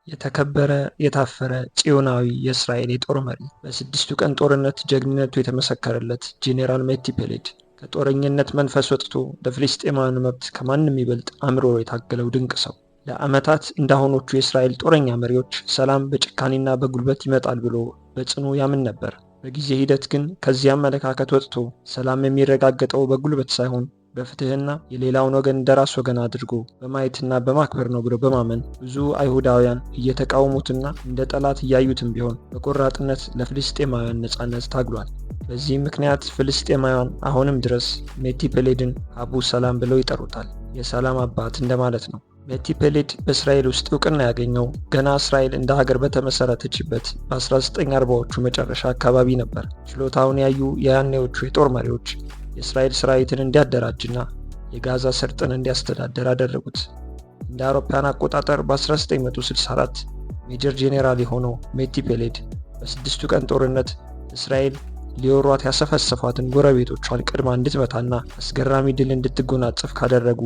የተከበረ የታፈረ ጽዮናዊ የእስራኤል የጦር መሪ፣ በስድስቱ ቀን ጦርነት ጀግንነቱ የተመሰከረለት ጄኔራል ሜቲ ፔሌድ ከጦረኝነት መንፈስ ወጥቶ ለፍልስጤማውያን መብት ከማንም ይበልጥ አምርሮ የታገለው ድንቅ ሰው። ለዓመታት እንዳሁኖቹ የእስራኤል ጦረኛ መሪዎች ሰላም በጭካኔና በጉልበት ይመጣል ብሎ በጽኑ ያምን ነበር። በጊዜ ሂደት ግን ከዚህ አመለካከት ወጥቶ ሰላም የሚረጋገጠው በጉልበት ሳይሆን በፍትህና የሌላውን ወገን እንደራስ ወገን አድርጎ በማየትና በማክበር ነው ብሎ በማመን ብዙ አይሁዳውያን እየተቃወሙትና እንደ ጠላት እያዩትም ቢሆን በቆራጥነት ለፍልስጤማውያን ነጻነት ታግሏል። በዚህ ምክንያት ፍልስጤማውያን አሁንም ድረስ ሜቲ ፔሌድን አቡ ሰላም ብለው ይጠሩታል። የሰላም አባት እንደማለት ነው። ሜቲ ፔሌድ በእስራኤል ውስጥ እውቅና ያገኘው ገና እስራኤል እንደ ሀገር በተመሰረተችበት በ1940ዎቹ መጨረሻ አካባቢ ነበር። ችሎታውን ያዩ የያኔዎቹ የጦር መሪዎች የእስራኤል ሰራዊትን እንዲያደራጅና የጋዛ ሰርጥን እንዲያስተዳደር አደረጉት። እንደ አውሮፓውያን አቆጣጠር በ1964 ሜጀር ጄኔራል የሆነው ሜቲ ፔሌድ በስድስቱ ቀን ጦርነት እስራኤል ሊወሯት ያሰፈሰፏትን ጎረቤቶቿን ቀድማ እንድትመታና አስገራሚ ድል እንድትጎናጸፍ ካደረጉ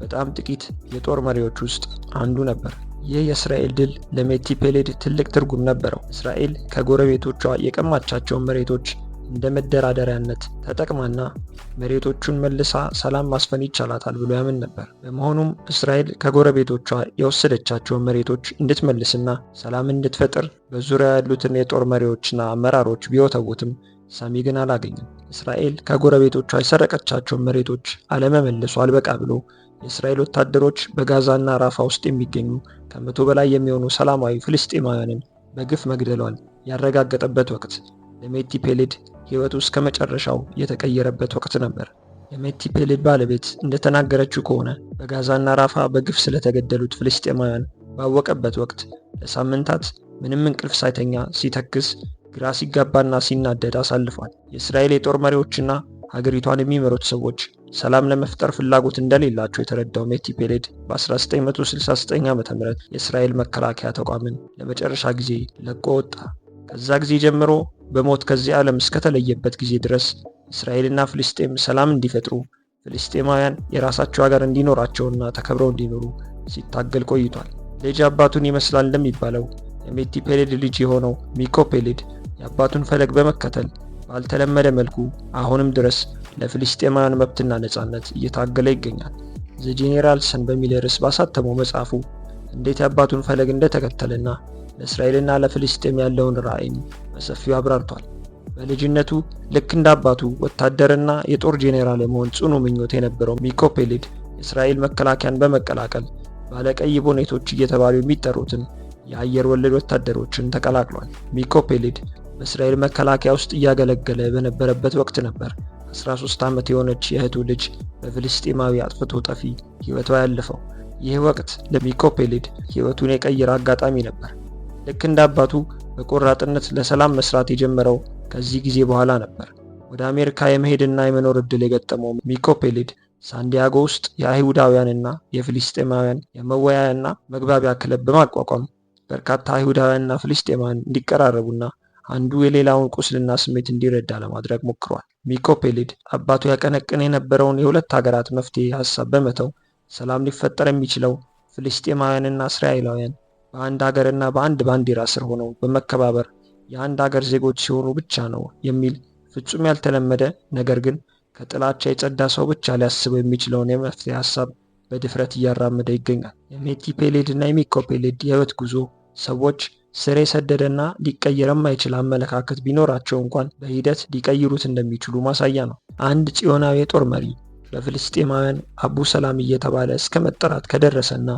በጣም ጥቂት የጦር መሪዎች ውስጥ አንዱ ነበር። ይህ የእስራኤል ድል ለሜቲ ፔሌድ ትልቅ ትርጉም ነበረው። እስራኤል ከጎረቤቶቿ የቀማቻቸውን መሬቶች እንደ መደራደሪያነት ተጠቅማና መሬቶቹን መልሳ ሰላም ማስፈን ይቻላታል ብሎ ያምን ነበር። በመሆኑም እስራኤል ከጎረቤቶቿ የወሰደቻቸውን መሬቶች እንድትመልስና ሰላም እንድትፈጥር በዙሪያ ያሉትን የጦር መሪዎችና አመራሮች ቢወተውትም ሰሚ ግን አላገኝም። እስራኤል ከጎረቤቶቿ የሰረቀቻቸውን መሬቶች አለመመለሱ አልበቃ ብሎ የእስራኤል ወታደሮች በጋዛና ራፋ ውስጥ የሚገኙ ከ100 በላይ የሚሆኑ ሰላማዊ ፍልስጤማውያንን በግፍ መግደሏን ያረጋገጠበት ወቅት ለሜቲ ፔሌድ ሕይወቱ እስከ መጨረሻው የተቀየረበት ወቅት ነበር። የሜቲ ፔሌድ ባለቤት እንደተናገረችው ከሆነ በጋዛና ራፋ በግፍ ስለተገደሉት ፍልስጤማውያን ባወቀበት ወቅት ለሳምንታት ምንም እንቅልፍ ሳይተኛ ሲተክዝ፣ ግራ ሲጋባና ሲናደድ አሳልፏል። የእስራኤል የጦር መሪዎችና ሀገሪቷን የሚመሩት ሰዎች ሰላም ለመፍጠር ፍላጎት እንደሌላቸው የተረዳው ሜቲ ፔሌድ በ1969 ዓ.ም የእስራኤል መከላከያ ተቋምን ለመጨረሻ ጊዜ ለቆ ወጣ። ከዛ ጊዜ ጀምሮ በሞት ከዚህ ዓለም እስከተለየበት ጊዜ ድረስ እስራኤልና ፍልስጤም ሰላም እንዲፈጥሩ፣ ፍልስጤማውያን የራሳቸው ሀገር እንዲኖራቸውና ተከብረው እንዲኖሩ ሲታገል ቆይቷል። ልጅ አባቱን ይመስላል እንደሚባለው የሜቲ ፔሌድ ልጅ የሆነው ሚኮ ፔሌድ የአባቱን ፈለግ በመከተል ባልተለመደ መልኩ አሁንም ድረስ ለፍልስጤማውያን መብትና ነጻነት እየታገለ ይገኛል። ዘ ጄኔራል ሰን በሚል ርዕስ ባሳተመው መጽሐፉ እንዴት የአባቱን ፈለግ እንደተከተለና ለእስራኤልና ለፍልስጤም ያለውን ራዕይም በሰፊው አብራርቷል። በልጅነቱ ልክ እንደ አባቱ ወታደርና የጦር ጄኔራል የመሆን ጽኑ ምኞት የነበረው ሚኮ ፔሌድ የእስራኤል መከላከያን በመቀላቀል ባለቀይ ቦኔቶች እየተባሉ የሚጠሩትን የአየር ወለድ ወታደሮችን ተቀላቅሏል። ሚኮ ፔሌድ በእስራኤል መከላከያ ውስጥ እያገለገለ በነበረበት ወቅት ነበር 13 ዓመት የሆነች የእህቱ ልጅ በፍልስጤማዊ አጥፍቶ ጠፊ ሕይወቷ ያለፈው። ይህ ወቅት ለሚኮ ፔሌድ ሕይወቱን የቀየረ አጋጣሚ ነበር። ልክ እንደ አባቱ በቆራጥነት ለሰላም መስራት የጀመረው ከዚህ ጊዜ በኋላ ነበር። ወደ አሜሪካ የመሄድና የመኖር ዕድል የገጠመው ሚኮ ፔሌድ ሳንዲያጎ ውስጥ የአይሁዳውያንና የፍልስጤማውያን የመወያያና መግባቢያ ክለብ በማቋቋም በርካታ አይሁዳውያንና ፍልስጤማውያን እንዲቀራረቡና አንዱ የሌላውን ቁስልና ስሜት እንዲረዳ ለማድረግ ሞክሯል። ሚኮ ፔሌድ አባቱ ያቀነቅን የነበረውን የሁለት ሀገራት መፍትሄ ሀሳብ በመተው ሰላም ሊፈጠር የሚችለው ፍልስጤማውያንና እስራኤላውያን በአንድ ሀገርና በአንድ ባንዲራ ስር ሆነው በመከባበር የአንድ ሀገር ዜጎች ሲሆኑ ብቻ ነው የሚል ፍጹም ያልተለመደ ነገር ግን ከጥላቻ የጸዳ ሰው ብቻ ሊያስበው የሚችለውን የመፍትሄ ሀሳብ በድፍረት እያራመደ ይገኛል። የሜቲ ፔሌድና የሚኮ ፔሌድ የህይወት ጉዞ ሰዎች ስር የሰደደና ሊቀየር የማይችል አመለካከት ቢኖራቸው እንኳን በሂደት ሊቀይሩት እንደሚችሉ ማሳያ ነው። አንድ ጽዮናዊ የጦር መሪ በፍልስጤማውያን አቡ ሰላም እየተባለ እስከ መጠራት ከደረሰና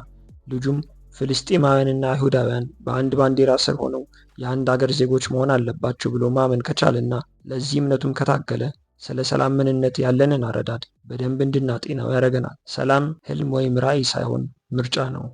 ልጁም ፍልስጤማውያንና አይሁዳውያን በአንድ ባንዲራ ስር ሆነው የአንድ ሀገር ዜጎች መሆን አለባቸው ብሎ ማመን ከቻለና ለዚህ እምነቱም ከታገለ ስለ ሰላም ምንነት ያለንን አረዳድ በደንብ እንድናጤነው ያደርገናል። ሰላም ህልም ወይም ራዕይ ሳይሆን ምርጫ ነው።